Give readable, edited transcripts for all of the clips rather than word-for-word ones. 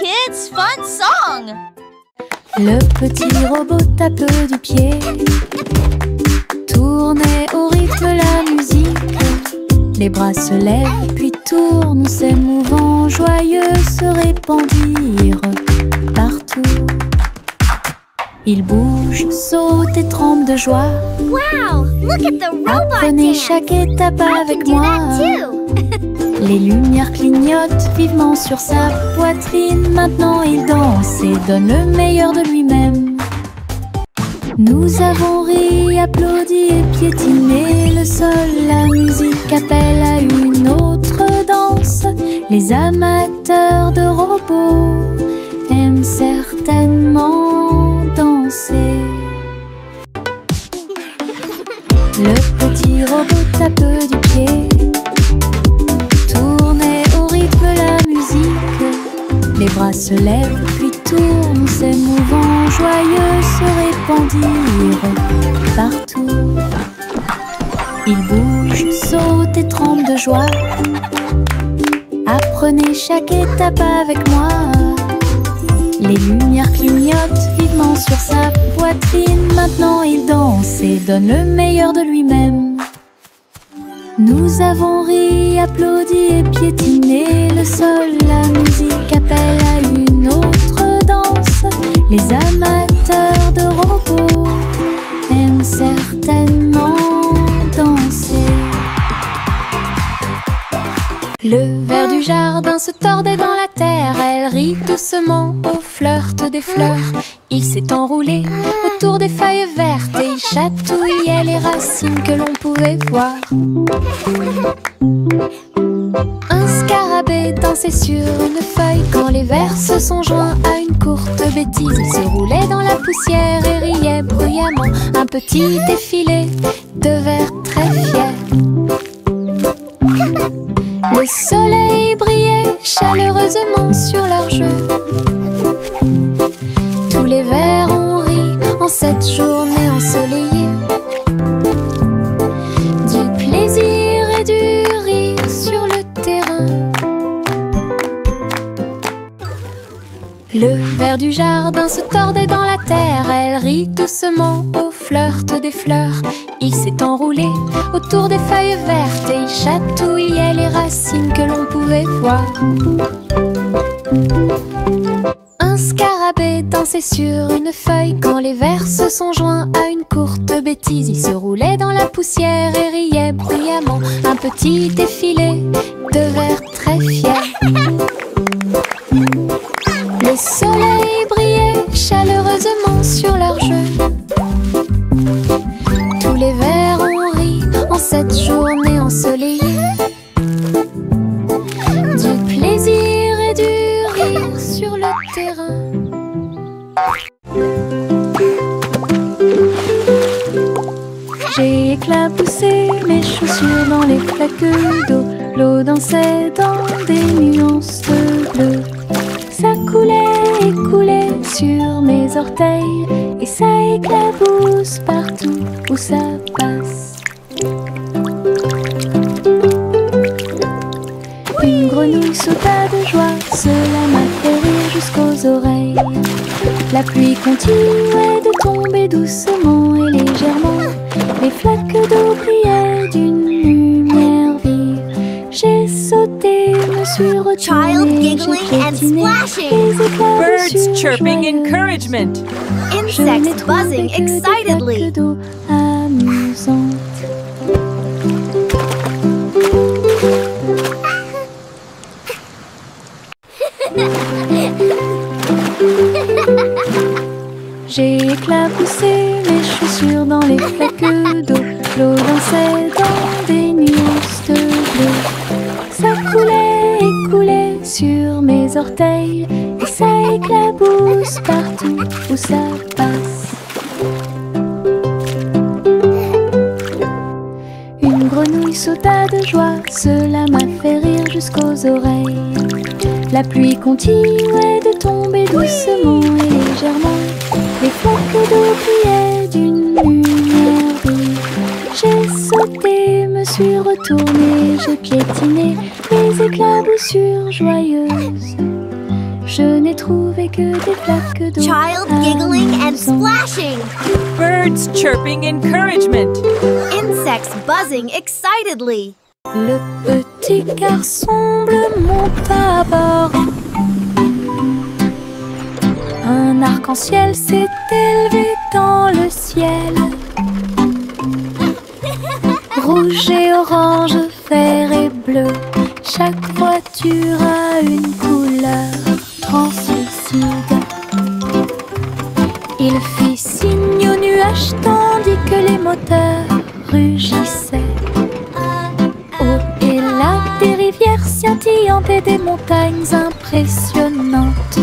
kids' fun song. Le petit robot tape du pied, tournait au rythme la musique. Les bras se lèvent puis tournent, s'émouvant, joyeux se répandirent partout. Il bouge, saute et tremble de joie. Wow, look at the robot Apprenez dance. chaque étape I avec can do moi. that too. Les lumières clignotent vivement sur sa poitrine. Maintenant il danse et donne le meilleur de lui-même. Nous avons ri, applaudi et piétiné. Le sol, la musique appelle à une autre danse. Les amateurs de robots aiment certainement danser. Le petit robot tape du pied, tournait au rythme la musique. Les bras se lèvent puis tournent, s'émouvant, joyeux se répandirent partout. Il bouge, saute et tremble de joie. Apprenez chaque étape avec moi. Les lumières clignotent vivement sur sa poitrine. Maintenant il danse et donne le meilleur de lui-même. Nous avons ri, applaudi et piétiné. Le sol, la musique appelle à une autre danse. Les amateurs de robots aiment certainement danser. Le ver du jardin se tordait dans la terre. Elle rit doucement au flirt des fleurs. Il s'est enroulé autour des feuilles vertes et il chatouillait les racines que l'on pouvait voir. Un scarabée dansait sur une feuille quand les vers se sont joints à une courte bêtise. Il se roulait dans la poussière et riait bruyamment. Un petit défilé de vers très fiers. Le soleil brillait chaleureusement sur leur jeu. Tous les vers ont ri en cette journée ensoleillée. Du plaisir et du rire sur le terrain. Le ver du jardin se tordait dans la terre. Elle rit doucement au flirt des fleurs. Il s'est enroulé autour des feuilles vertes et il chatouillait les racines que l'on pouvait voir. Un scarabée dansait sur une feuille quand les vers se sont joints à une courte bêtise. Il se roulait dans la poussière et riait bruyamment. Un petit défilé de vers très fiers. Le soleil brillait chaleureusement sur leur jeu. Tous les vers ont ri en cette journée ensoleillée. Du plaisir et du rire sur le terrain. J'ai éclaboussé mes chaussures dans les flaques d'eau. L'eau dansait dans des nuances de bleu. Ça coulait et coulait sur mes orteils et ça éclabousse partout où ça passe. Une grenouille sauta de joie, cela m'a fait rire jusqu'aux oreilles. La pluie continuait de tomber doucement et légèrement. Les flaques d'eau brillaient d'une lumière vive. J'ai sauté, me suis retournée, Child giggling j'ai and piétiné splashing. les éclats Birds dessus chirping joyeux. encouragement. Je n'ai Insects trouvé buzzing que des excitedly. flaques d'eau amusantes. J'ai éclaboussé mes chaussures dans les flaques d'eau. L'eau dansait dans des nuances de bleu. Ça coulait et coulait sur mes orteils et ça éclabousse partout où ça passe. Une grenouille sauta de joie, cela m'a fait rire jusqu'aux oreilles. La pluie continuait de tomber doucement et légèrement. Les flaques d'eau brillaient d'une lumière vive. J'ai sauté, me suis retournée, j'ai piétiné les éclaboussures joyeuses. Je n'ai trouvé que des flaques d'eau. Child giggling and splashing. Birds chirping encouragement. Insects buzzing excitedly. Le petit garçon bleu monte à bord. Un arc-en-ciel s'est élevé dans le ciel. Rouge et orange, vert et bleu, chaque voiture a une couleur translucide. Il fit signe aux nuages tandis que les moteurs rugissaient. Au et là, des rivières scintillantes et des montagnes impressionnantes.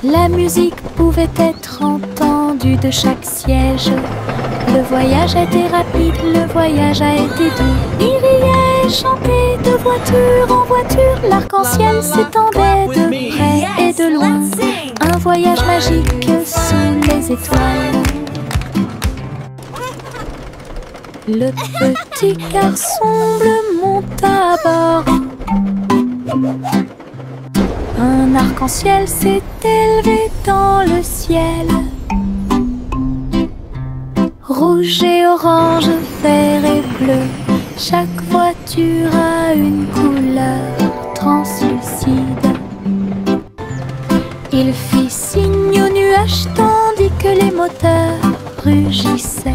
La musique pouvait être entendue de chaque siège. Le voyage a été rapide, le voyage a été doux. Il riait et chantait de voiture en voiture. L'arc-en-ciel s'étendait de près et de loin. Un voyage magique sous les étoiles. Le petit garçon bleu monte à bord. Un arc-en-ciel s'est élevé dans le ciel. Rouge et orange, vert et bleu, chaque voiture a une couleur translucide. Il fit signe aux nuages tandis que les moteurs rugissaient.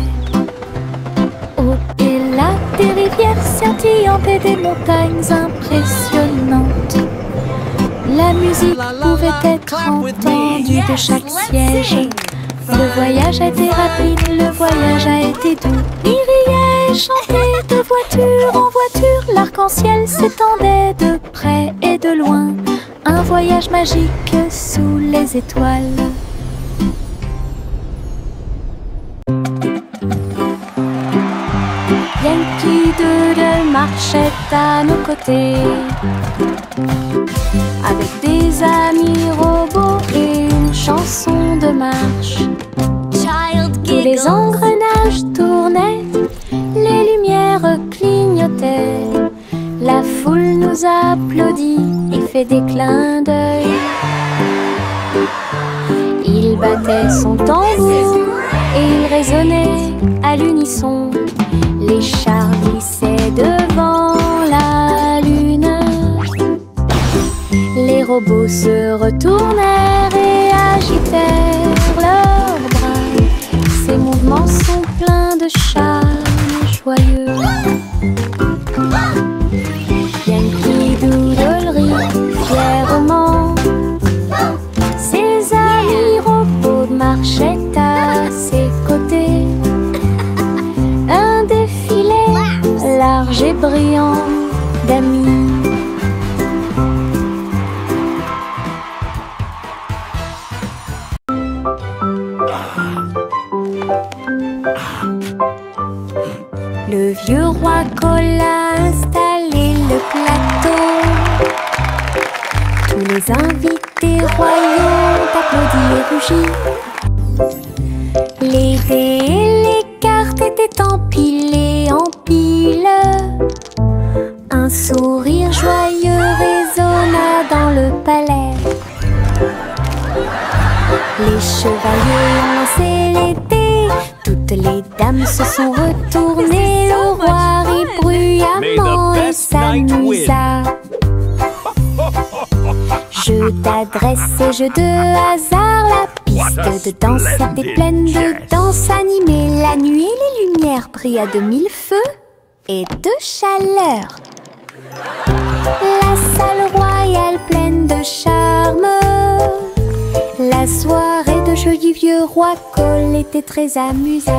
Au et là, des rivières scintillantes et des montagnes impressionnantes. La musique pouvait être entendue de chaque siège. Le voyage a été rapide, le voyage a été doux. Il riait et chantait de voiture en voiture. L'arc-en-ciel s'étendait de près et de loin. Un voyage magique sous les étoiles. Yankee Doodle marchait à nos côtés, avec des amis robots et une chanson de marche. Tous les engrenages tournaient, les lumières clignotaient. La foule nous applaudit et fait des clins d'œil. Il battait son tambour et il résonnait à l'unisson. Les chars glissaient devant la lune. Les robots se retournèrent et agitèrent leurs bras. Ces mouvements sont pleins de charme joyeux. Yankee Doodle rit fièrement. Ses amis robots marchaient à ses côtés. Un défilé large et brillant d'amis. Le vieux roi Cole a installé le plateau. Tous les invités royaux ont applaudi et rugi. Les dés et les cartes étaient empilés en piles. Un sourire joyeux résonna dans le palais. Les chevaliers ont lancé les dés. Toutes les dames se sont retournées. Le roi rit bruyamment et s'amusa. Jeu d'adresse et jeu de hasard. La piste de danse était pleine de danse animée. La nuit et les lumières brillaient de mille feux et de chaleur. La salle royale pleine de charme. La soirée de jeu du vieux roi Cole était très amusante.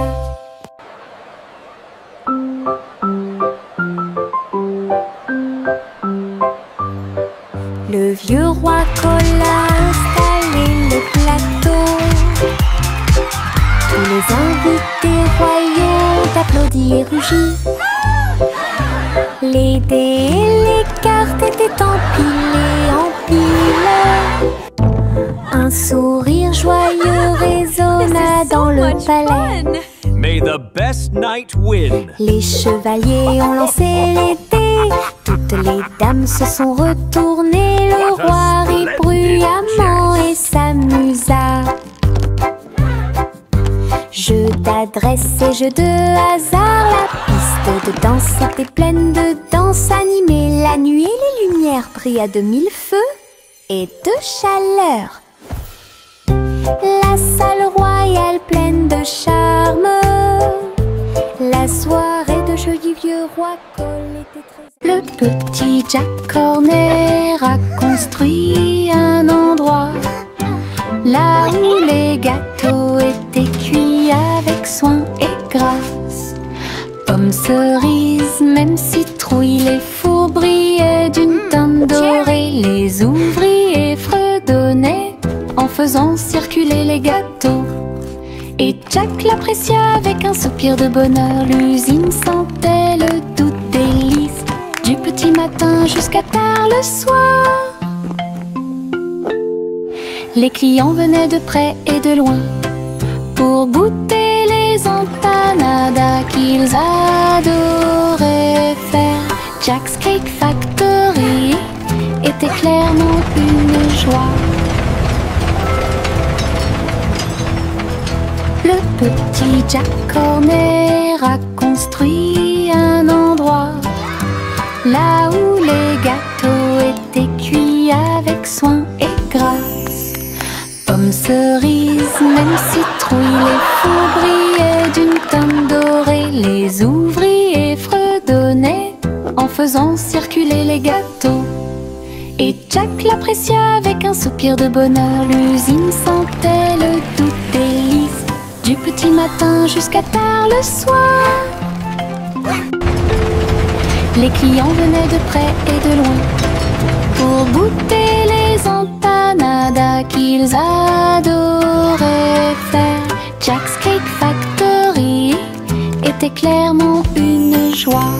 Le vieux roi Cole a installé le plateau. Tous les invités royaux ont applaudi et rugi. Les dés et les cartes étaient empilés en piles. Un sourire joyeux résonna dans le palais. May the best knight win. Les chevaliers ont lancé les dés. Toutes les dames se sont retournées, le roi rit bruyamment et s'amusa. Jeu d'adresse et jeu de hasard, la piste de danse était pleine de danse animée. La nuit, les lumières brillaient de mille feux et de chaleur. La salle royale pleine de charme, la soirée de jeu du vieux roi Cole était très... Le petit Jack Horner a construit un endroit là où les gâteaux étaient cuits avec soin et grâce. Pommes, cerises, même citrouilles, les fours brillaient d'une teinte dorée. Les ouvriers fredonnaient en faisant circuler les gâteaux. Et Jack l'apprécia avec un soupir de bonheur. L'usine sentait le doux délice du petit matin jusqu'à tard le soir. Les clients venaient de près et de loin pour goûter les empanadas qu'ils adoraient faire. Jack's Cake Factory était clairement une joie. Le petit Jack Horner a construit un endroit là où les gâteaux étaient cuits avec soin et grâce. Pommes, cerises, même citrouilles, les fours brillaient d'une teinte dorée. Les ouvriers fredonnaient en faisant circuler les gâteaux. Et Jack l'apprécia avec un soupir de bonheur. L'usine sentait le doux délice du petit matin jusqu'à tard le soir. Les clients venaient de près et de loin pour goûter les empanadas qu'ils adoraient faire. Jack's Cake Factory était clairement une joie.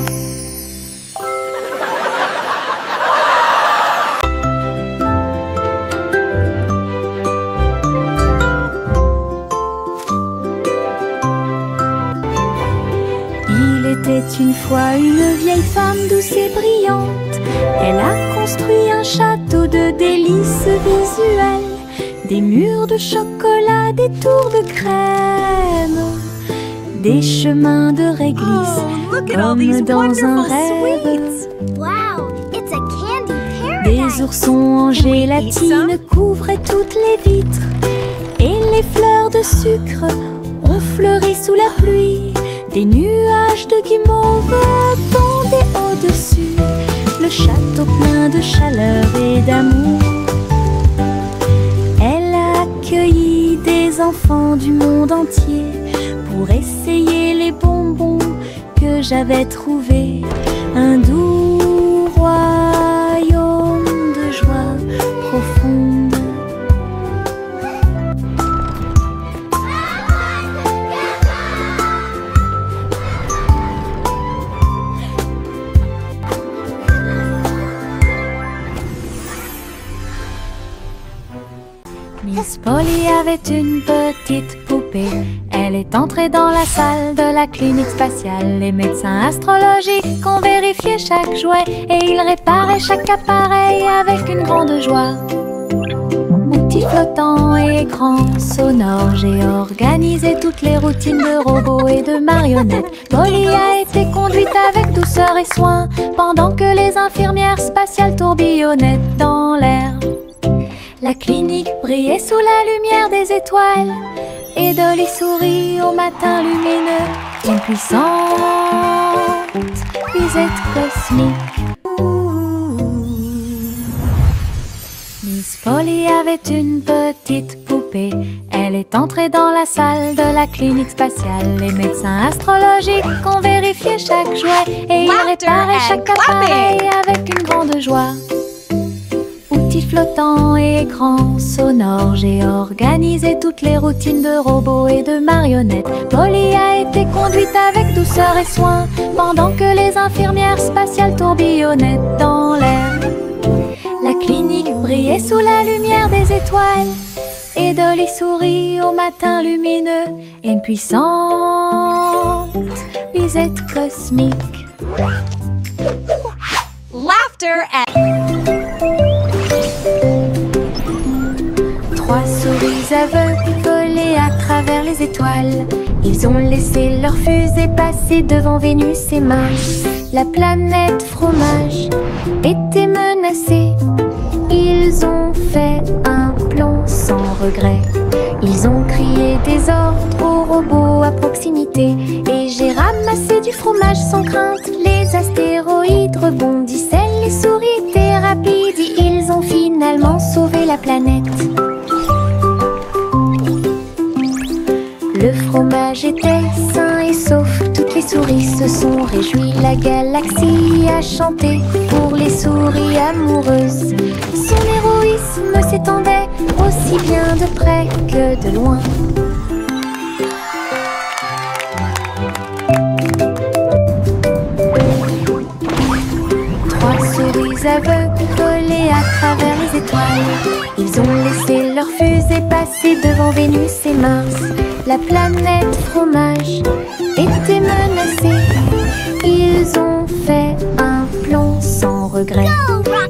C'était une fois une vieille femme douce et brillante. Elle a construit un château de délices visuelles, des murs de chocolat, des tours de crème, des chemins de réglisse comme dans un rêve. Wow, it's a candy Des paradise. oursons en gélatine couvraient toutes les vitres, et les fleurs de sucre ont fleuri sous la pluie. Des nuages de guimauve tombaient au-dessus, le château plein de chaleur et d'amour. Elle a accueilli des enfants du monde entier pour essayer les bonbons que j'avais trouvés. Un doux royaume de joie profonde. Miss Polly avait une petite poupée. Elle est entrée dans la salle de la clinique spatiale. Les médecins astrologiques ont vérifié chaque jouet et ils réparaient chaque appareil avec une grande joie. Outils flottants et écrans sonores, j'ai organisé toutes les routines de robots et de marionnettes. Polly a été conduite avec douceur et soin pendant que les infirmières spatiales tourbillonnaient dans l'air. La clinique brillait sous la lumière des étoiles et Dolly sourit au matin lumineux. Une puissante visite cosmique. Miss Polly avait une petite poupée. Elle est entrée dans la salle de la clinique spatiale. Les médecins astrologiques ont vérifié chaque jouet et ils réparaient chaque appareil avec une grande joie. Outils flottants et écrans sonores, j'ai organisé toutes les routines de robots et de marionnettes. Polly a été conduite avec douceur et soin pendant que les infirmières spatiales tourbillonnaient dans l'air. La clinique brillait sous la lumière des étoiles et Dolly sourit au matin lumineux. Une puissante visite cosmique. Laughter laughter and... 3 souris aveugles volaient à travers les étoiles. Ils ont laissé leur fusée passer devant Vénus et Mars. La planète fromage était menacée. Ils ont fait un plan sans regret. Ils ont crié des ordres aux robots à proximité. Et j'ai ramassé du fromage sans crainte. Les astéroïdes rebondissaient, les souris étaient rapides. Ils ont finalement sauvé la planète. Le fromage était sain et sauf. Toutes les souris se sont réjouies. La galaxie a chanté pour les souris amoureuses. Son héroïsme s'étendait aussi bien de près que de loin. Trois souris aveugles volaient à travers les étoiles. Ils ont laissé leur fusée passer devant Vénus et Mars. La planète fromage était menacée. Ils ont fait un plan sans regret.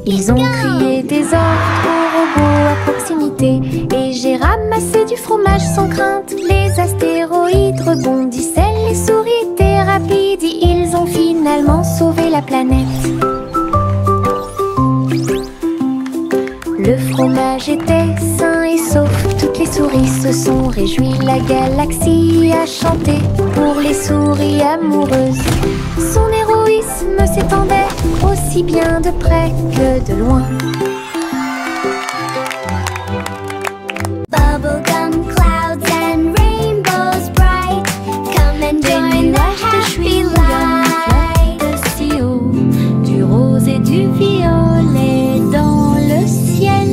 Ils ont crié des ordres aux robots à proximité. Et j'ai ramassé du fromage sans crainte. Les astéroïdes rebondissaient, les souris étaient rapides. Ils ont finalement sauvé la planète. Le fromage était sain et sauf. Toutes les souris se sont réjouies. La galaxie a chanté pour les souris amoureuses. Son héroïsme s'étendait aussi bien de près que de loin. Bubblegum clouds and rainbows bright. Come and join the happy light. Si haut, du rose et du violet dans le ciel.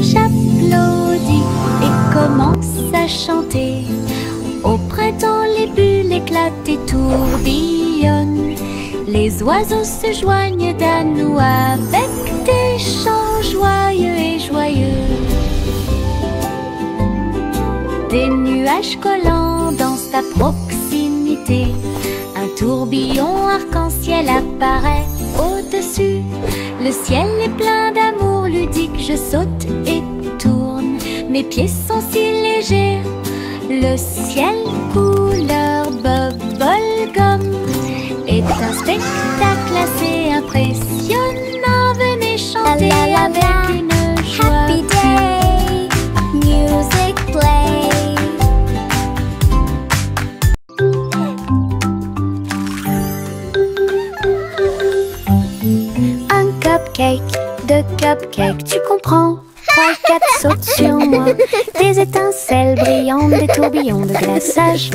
J'applaudis et commence à chanter. Au printemps, les bulles éclatent et tourbillonnent. Les oiseaux se joignent à nous avec des chants joyeux et joyeux. Des nuages collants dansent à proximité. Un tourbillon arc-en-ciel apparaît au-dessus. Le ciel est plein d'amour ludique. Je saute et tourne. Mes pieds sont si légers. Le ciel couleur bubblegum est un spectacle assez impressionnant. Venez chanter avec une joie. Happy day, music play. Un cupcake, 2 cupcakes, tu comprends? 3, 4 sautent sur moi. Des étincelles brillantes, des tourbillons de glaçage.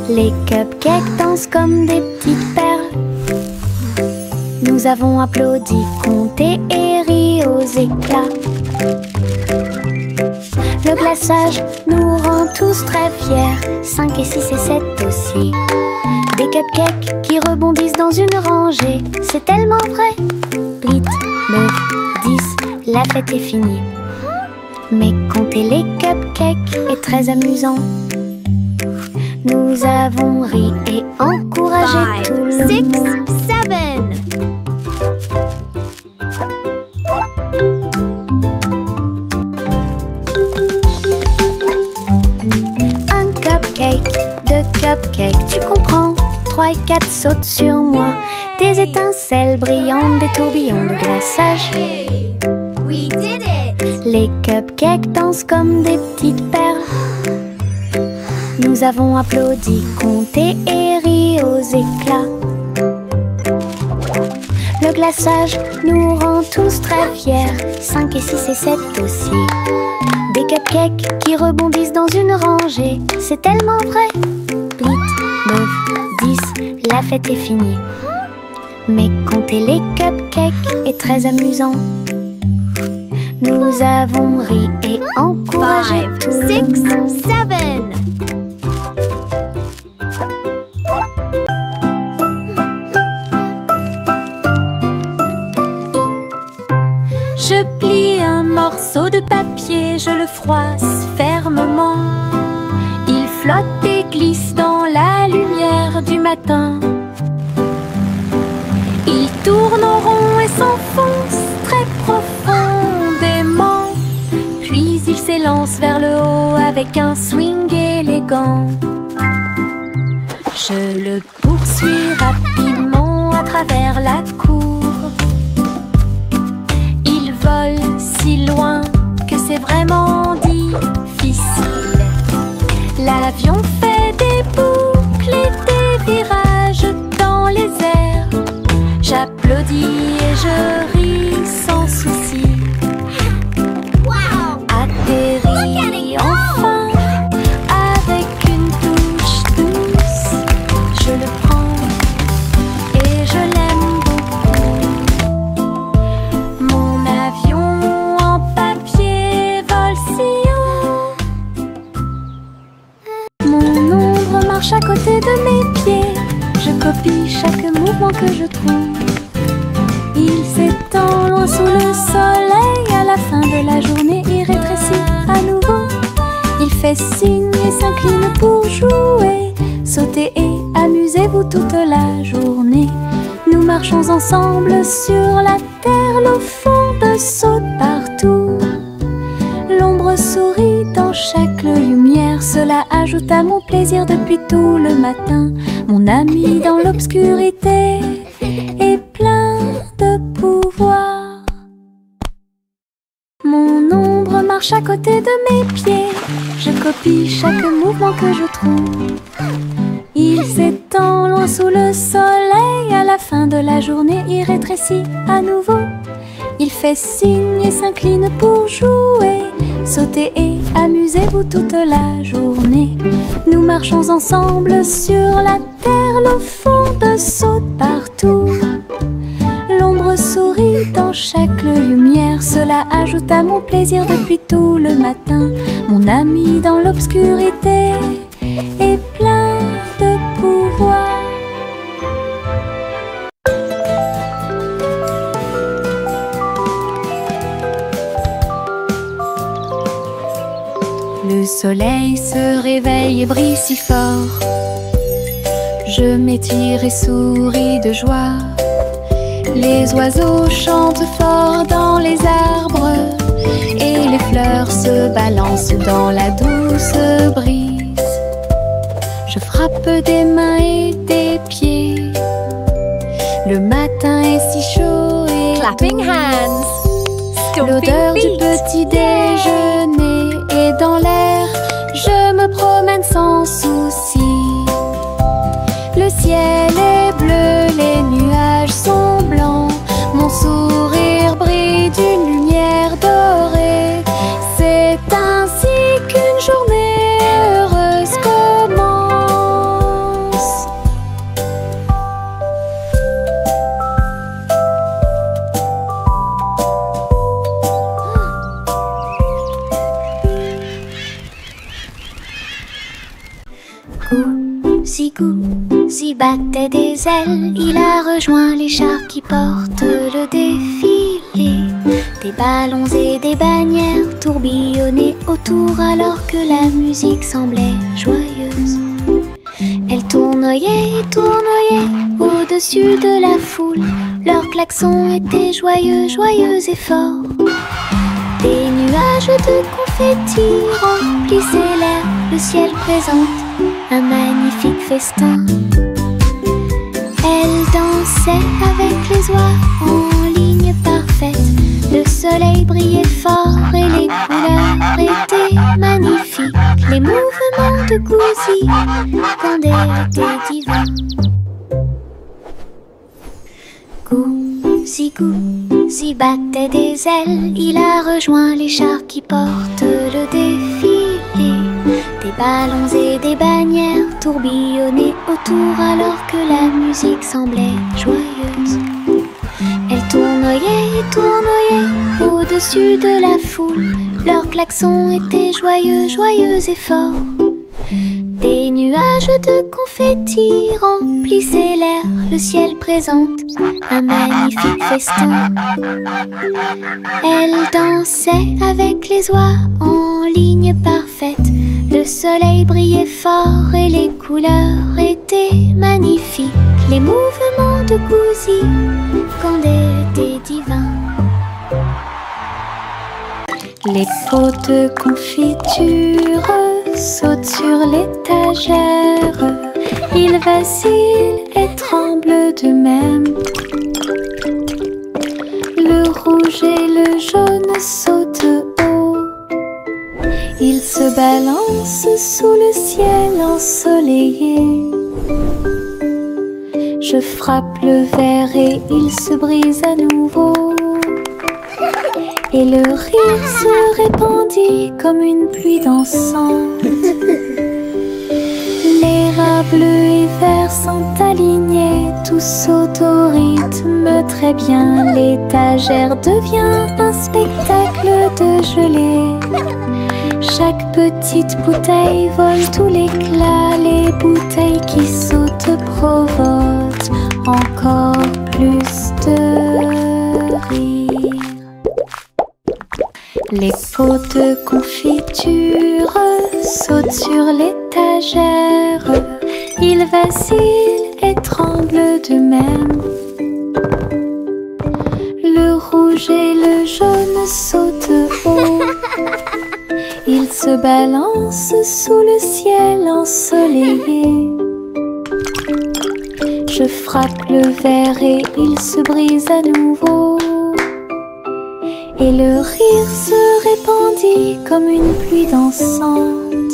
Les cupcakes dansent comme des petites perles. Nous avons applaudi, compté et ri aux éclats. Le glaçage nous rend tous très fiers. 5 et 6 et 7 aussi. Des cupcakes qui rebondissent dans une rangée. C'est tellement vrai. 8, 9, 10, la fête est finie. Mais compter les cupcakes est très amusant. Nous avons ri et encouragé tout le 6, monde. 7. Un cupcake, 2 cupcakes, tu comprends? 3 et 4 sautent sur moi. Des étincelles brillantes, des tourbillons de glaçage. Hey, we did it. Les cupcakes dansent comme des petites perles. Nous avons applaudi, compté et ri aux éclats. Le glaçage nous rend tous très fiers. 5 et 6 et 7 aussi. Des cupcakes qui rebondissent dans une rangée. C'est tellement vrai. 8, 9, 10, la fête est finie. Mais compter les cupcakes est très amusant. Nous avons ri et encouragé 5, tout le 6, monde. 7. Je plie un morceau de papier, je le froisse fermement. Il flotte et glisse dans la lumière du matin. Il tourne en rond et s'enfonce très profondément. Puis il s'élance vers le haut avec un swing élégant. Je le poursuis rapidement à travers la cour. Il vole si loin que c'est vraiment difficile. L'avion fait des boucles et des virages dans les airs. J'applaudis et je ris sans souci. Atterri enfin avec une touche douce. Je le prends et je l'aime beaucoup. Mon avion en papier vole si haut. Mon ombre marche à côté de mes pieds. Je copie chaque mouvement que je trouve. Il s'étend loin sous le soleil. À la fin de la journée, il rétrécit à nouveau. Il fait signe et s'incline pour jouer. Sautez et amusez-vous toute la journée. Nous marchons ensemble sur la terre. L'eau fonde saute partout. L'ombre sourit dans chaque lumière. Cela ajoute à mon plaisir depuis tout le matin. Mon ami dans l'obscurité est plein de pouvoir. Mon ombre marche à côté de mes pieds. Je copie chaque mouvement que je trouve. Il s'étend loin sous le soleil. À la fin de la journée, il rétrécit à nouveau. Il fait signe et s'incline pour jouer. Sautez et amusez-vous toute la journée. Nous marchons ensemble sur la terre. L'eau fonde saute partout. L'ombre sourit dans chaque lumière. Cela ajoute à mon plaisir depuis tout le matin. Mon ami dans l'obscurité est plein de pouvoir. Le soleil se réveille et brille si fort. Je m'étire et souris de joie. Les oiseaux chantent fort dans les arbres et les fleurs se balancent dans la douce brise. Je frappe des mains et des pieds. Le matin est si chaud et Clapping hands. l'odeur Stomping du feet. petit déjeuner est dans l'air. Je me promène sans souci. Le ciel est bleu, les nuages sont blancs. Mon sourire brille d'une lumière dorée. C'est ainsi qu'une journée heureuse commence. Gousi battait des ailes. Il a rejoint les chars qui portent le défilé. Des ballons et des bannières tourbillonnaient autour alors que la musique semblait joyeuse. Elle tournoyait et tournoyait au-dessus de la foule. Leurs klaxons étaient joyeux, joyeux et forts. Des nuages de confettis remplissaient l'air. Le ciel présente un magnifique festin. Elle dansait avec les oies en ligne parfaite. Le soleil brillait fort et les couleurs étaient magnifiques. Les mouvements de Gousi quand elle était divin. Gousi battait des ailes. Il a rejoint les chars qui portent le défilé. Des ballons et des bannières tourbillonnaient autour alors que la musique semblait joyeuse. Elle tournoyait et tournoyait au-dessus de la foule. Leurs klaxons étaient joyeux, joyeux et forts. Des nuages de confettis remplissaient l'air. Le ciel présente un magnifique festin. Elle dansait avec les oies en ligne parfaite. Le soleil brillait fort et les couleurs étaient magnifiques. Les mouvements de Gouzi, Condé étaient divins. Les pots de confiture sautent sur l'étagère. Ils vacillent et tremblent d'eux-mêmes. Le rouge et le jaune sautent haut. Ils se balancent sous le ciel ensoleillé. Je frappe le verre et il se brise à nouveau. Et le rire se répandit comme une pluie dansante. Les rats bleus et verts sont alignés, tous sautent au rythme très bien. L'étagère devient un spectacle de gelée. Chaque petite bouteille vole tout l'éclat. Les bouteilles qui sautent provoquent encore plus de rire. Les pots de confiture sautent sur l'étagère. Ils vacillent et tremblent d'eux-mêmes. Le rouge et le jaune sautent haut. Ils se balancent sous le ciel ensoleillé. Je frappe le verre et il se brise à nouveau. Et le rire se répandit comme une pluie dansante.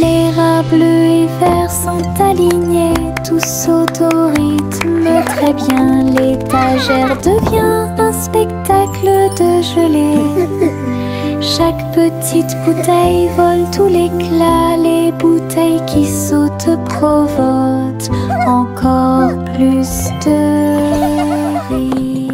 Les rats bleus et verts sont alignés, tous sautent au rythme très bien. L'étagère devient un spectacle de gelée. Chaque petite bouteille vole tout l'éclat. Les bouteilles qui sautent provoquent encore plus de rire.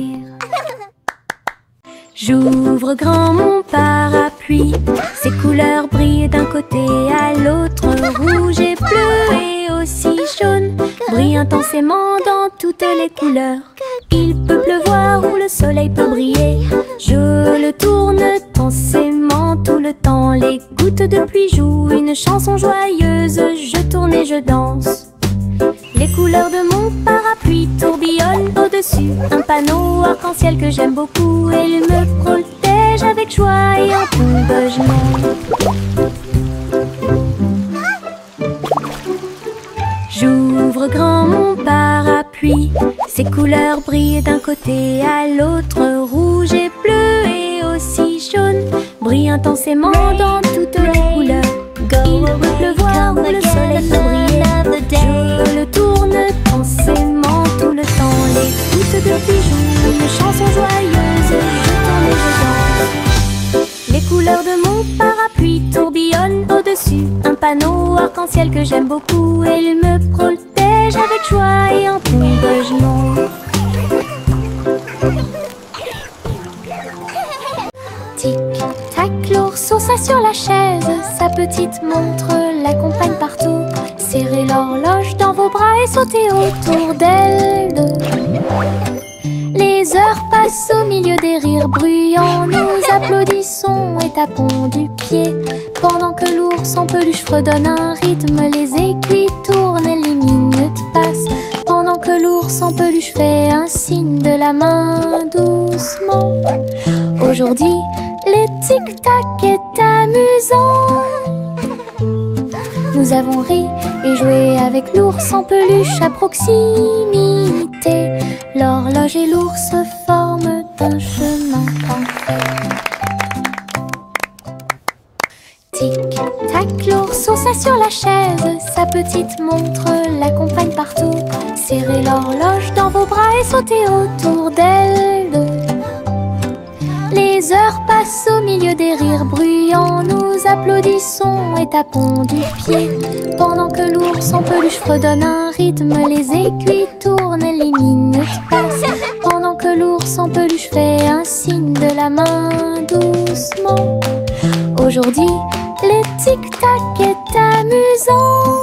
J'ouvre grand mon parapluie, ses couleurs brillent d'un côté à l'autre, rouge et bleu et aussi jaune, brillent intensément dans toutes les couleurs. Il peut pleuvoir ou le soleil peut briller, je le tourne intensément tout le temps. Les gouttes de pluie jouent une chanson joyeuse, je tourne et je danse. Les couleurs de mon parapluie tourbillonnent au-dessus, un panneau arc-en-ciel que j'aime beaucoup. Et il me protège avec joie et encouragement. J'ouvre grand mon parapluie, ses couleurs brillent d'un côté à l'autre, rouge et bleu et aussi jaune, brillent intensément dans toutes les couleurs. Il peut pleuvoir ou le soleil peut briller, je le tourne intensément tout le temps. Les gouttes de pluie jouent une chanson joyeuse, je tourne et je danse. Les couleurs de mon parapluie tourbillonnent au-dessus, un panneau arc-en-ciel que j'aime beaucoup. Et il me protège avec joie et encouragement. Tic-tac, l'ours sauta sur la chaise. Sa petite montre l'accompagne partout. Serrez l'horloge dans vos bras et sautez autour d'elle. Les heures passent au milieu des rires bruyants. Nous applaudissons et tapons du pied, pendant que l'ours en peluche fredonne un rythme. Les aiguilles tournent et les minutes passent, pendant que l'ours en peluche fait un signe de la main doucement. Aujourd'hui, le tic-tac est amusant. Nous avons ri et joué avec l'ours en peluche à proximité. L'horloge et l'ours forment un chemin parfait. Tic-tac, l'ours sauta sur la chaise. Sa petite montre l'accompagne partout. Serrez l'horloge dans vos bras et sautez autour d'elle. Les heures passent au milieu des rires bruyants. Nous applaudissons et tapons du pied, pendant que l'ours en peluche fredonne un rythme. Les aiguilles tournent et les minutes passent, pendant que l'ours en peluche fait un signe de la main doucement. Aujourd'hui, le tic-tac est amusant.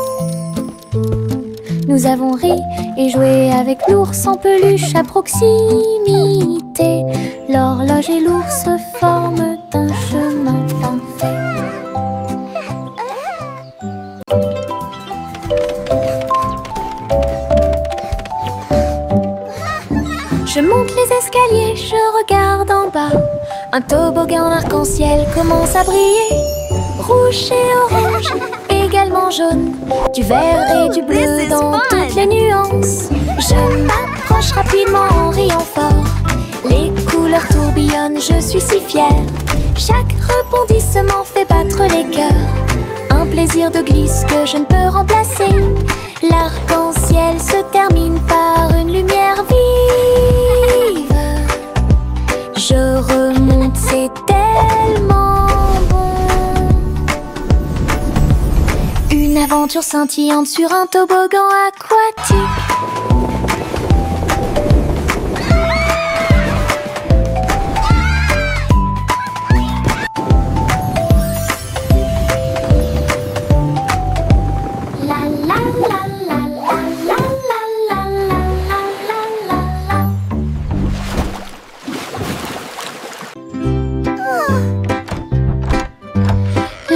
Nous avons ri et joué avec l'ours en peluche à proximité. L'horloge et l'ours forment un chemin parfait. les escaliers, je regarde en bas. Un toboggan arc-en-ciel commence à briller. Rouge et orange, également jaune. Du vert et du bleu dans toutes les nuances. Je m'approche rapidement en riant fort. Les couleurs tourbillonnent, je suis si fière. Chaque rebondissement fait battre les cœurs. Un plaisir de glisse que je ne peux remplacer. L'arc-en-ciel se termine par une lumière vive. Je remonte, c'est tellement bon. Une aventure scintillante sur un toboggan aquatique.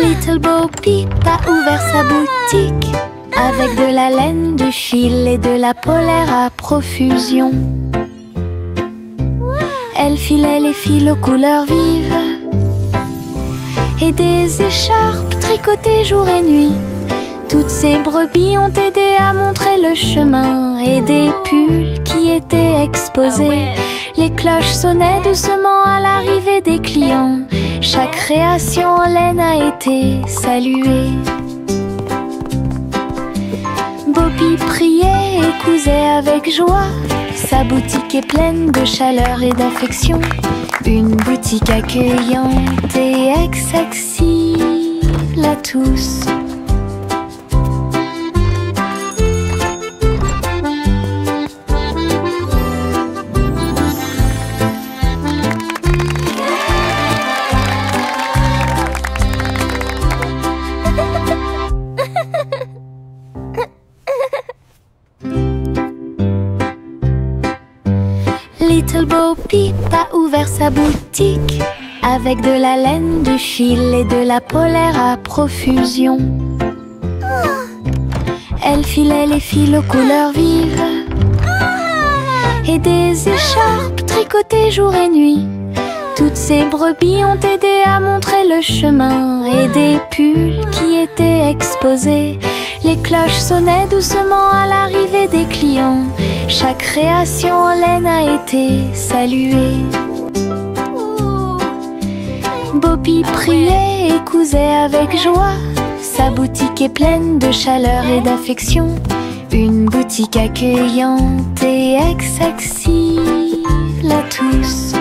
Little Bo Peep a ouvert sa boutique avec de la laine, du fil et de la polaire à profusion. Elle filait les fils aux couleurs vives et des écharpes tricotées jour et nuit. Toutes ces brebis ont aidé à montrer le chemin et des pulls qui étaient exposés. Les cloches sonnaient doucement à l'arrivée des clients. Chaque création en laine a été saluée. Bobby priait et cousait avec joie. Sa boutique est pleine de chaleur et d'affection. Une boutique accueillante et accessible à tous. Little Bo Peep a ouvert sa boutique avec de la laine, du fil et de la polaire à profusion. Elle filait les fils aux couleurs vives et des écharpes tricotées jour et nuit. Toutes ces brebis ont aidé à montrer le chemin et des pulls qui étaient exposés. Les cloches sonnaient doucement à l'arrivée des clients. Chaque création en laine a été saluée. Bobby priait et cousait avec joie. Sa boutique est pleine de chaleur et d'affection. Une boutique accueillante et accessible à tous.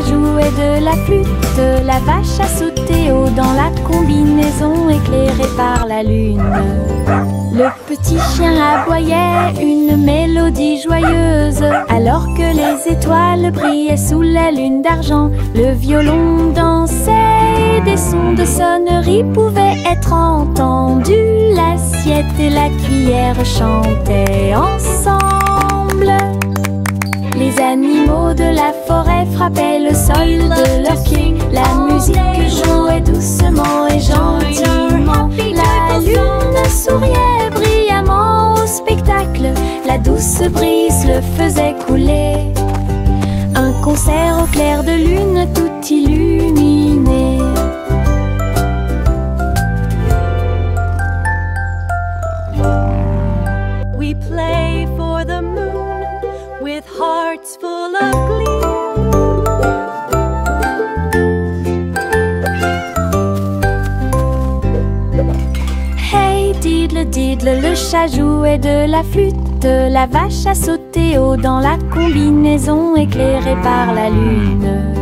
Jouait de la flûte, la vache a sauté haut dans la combinaison éclairée par la lune. Le petit chien aboyait une mélodie joyeuse alors que les étoiles brillaient sous la lune d'argent. Le violon dansait et des sons de sonnerie pouvaient être entendus. L'assiette et la cuillère chantaient ensemble. Les animaux de la forêt frappaient le sol de leur pied. La musique jouait doucement et gentiment. La lune souriait brillamment au spectacle. La douce brise le faisait couler. Un concert au clair de lune tout illuminé. We play for the moon with hearts full of glee. Hey diddle diddle, le chat jouait de la flûte. La vache a sauté haut dans la combinaison éclairée par la lune.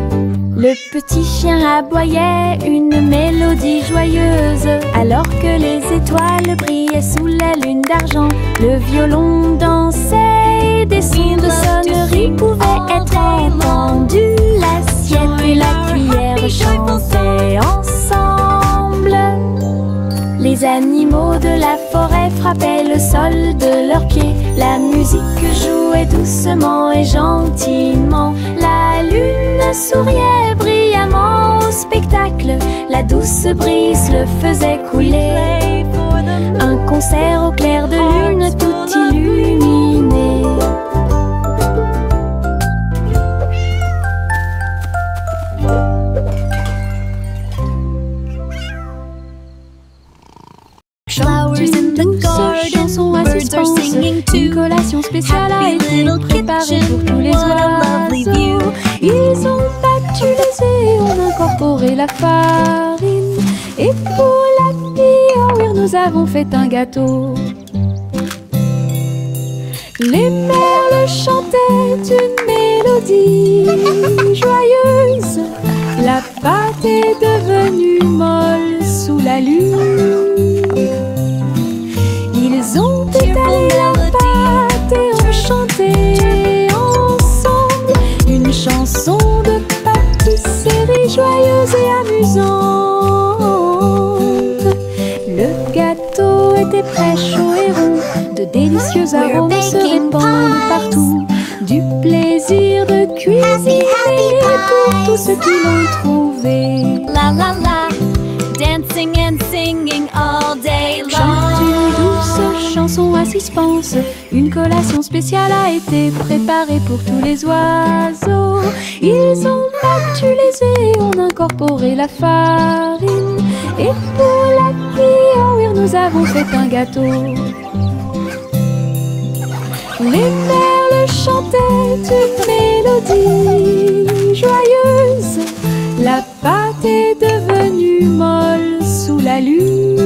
Le petit chien aboyait une mélodie joyeuse alors que les étoiles brillaient sous la lune d'argent. Le violon dansait et des sons de sonnerie pouvaient être entendus. La l'assiette et la cuillère chantaient ensemble. Les animaux de la forêt frappaient le sol de leurs pieds. La musique jouait doucement et gentiment. La lune souriait brillamment au spectacle. La douce brise le faisait couler. Un concert au clair de lune tout illuminé. Flowers in the garden, birds are singing too. Une collation spéciale a été préparée pour tous les oiseaux. Ils ont battu les œufs et ont incorporé la farine. Et pour la Piauir, nous avons fait un gâteau. Les merles chantaient une mélodie joyeuse. La pâte est devenue molle sous la lune. Ils ont étalé la pâte et ont chanté ensemble une chanson de pâtisserie joyeuse et amusante. Le gâteau était prêt, chaud et rond. De délicieux arômes se répandent partout. Du plaisir de cuisiner pour tous ceux qui l'ont trouvé. La la la, dancing and singing all day long. Chante une douce chanson à suspense. Une collation spéciale a été préparée pour tous les oiseaux. Ils ont battu les œufs et ont incorporé la farine. Et pour la Piauir, nous avons fait un gâteau. Les merles chantaient une mélodie joyeuse. La pâte est devenue molle sous la lune.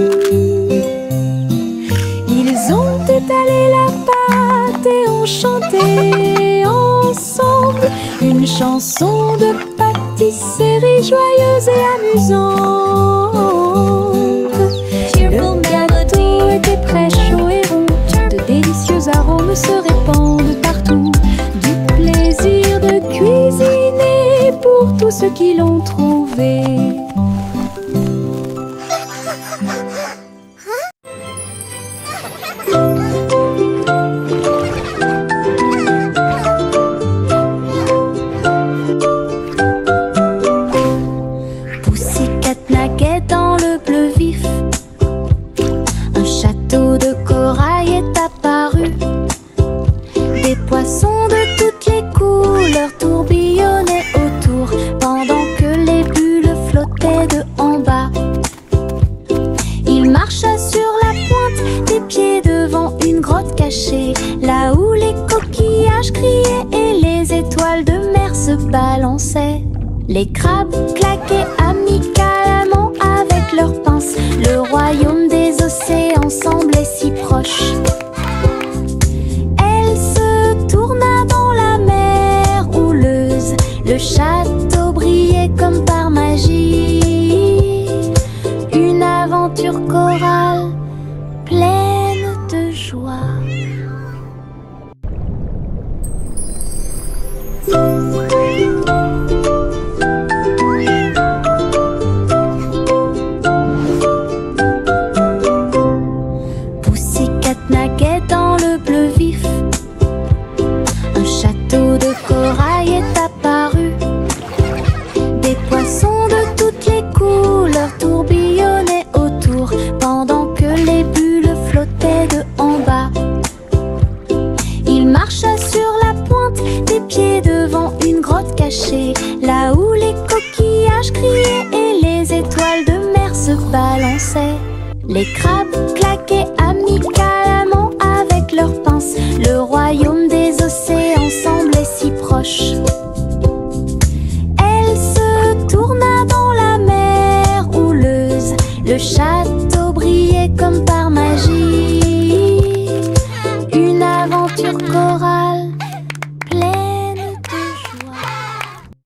Ils ont étalé la pâte et ont chanté ensemble une chanson de pâtisserie joyeuse et amusante. Le gâteau était prêt, chaud et rond. De délicieux arômes se répandent partout. Du plaisir de cuisiner pour tous ceux qui l'ont trouvé. Pussycat naquait dans le bleu vif. Un château de corail est apparu. Des poissons de toutes les couleurs tourbillonnaient autour, pendant que les bulles flottaient de en bas. Il marcha sur la pointe des pieds devant une grotte cachée, là où les coquillages criaient et les étoiles de mer se balançaient. Les crabes claquaient amicalement avec leurs pinces. Le royaume des océans semblait si proche. Elle se tourna dans la mer houleuse. Le château brillait comme par magie. Une aventure chorale pleine de joie. Pussycat naquait dans le bleu vif. Un château de corail est apparu. Des poissons de toutes les couleurs tourbillonnaient autour, pendant que les bulles flottaient de en bas. Il marcha sur la pointe des pieds devant une grotte cachée, là où les coquillages criaient et les étoiles de mer se balançaient. Les crabes claquaient amicalement avec leurs pinces. Le royaume des océans semblait si proche. Elle se tourna dans la mer houleuse. Le château brillait comme par magie.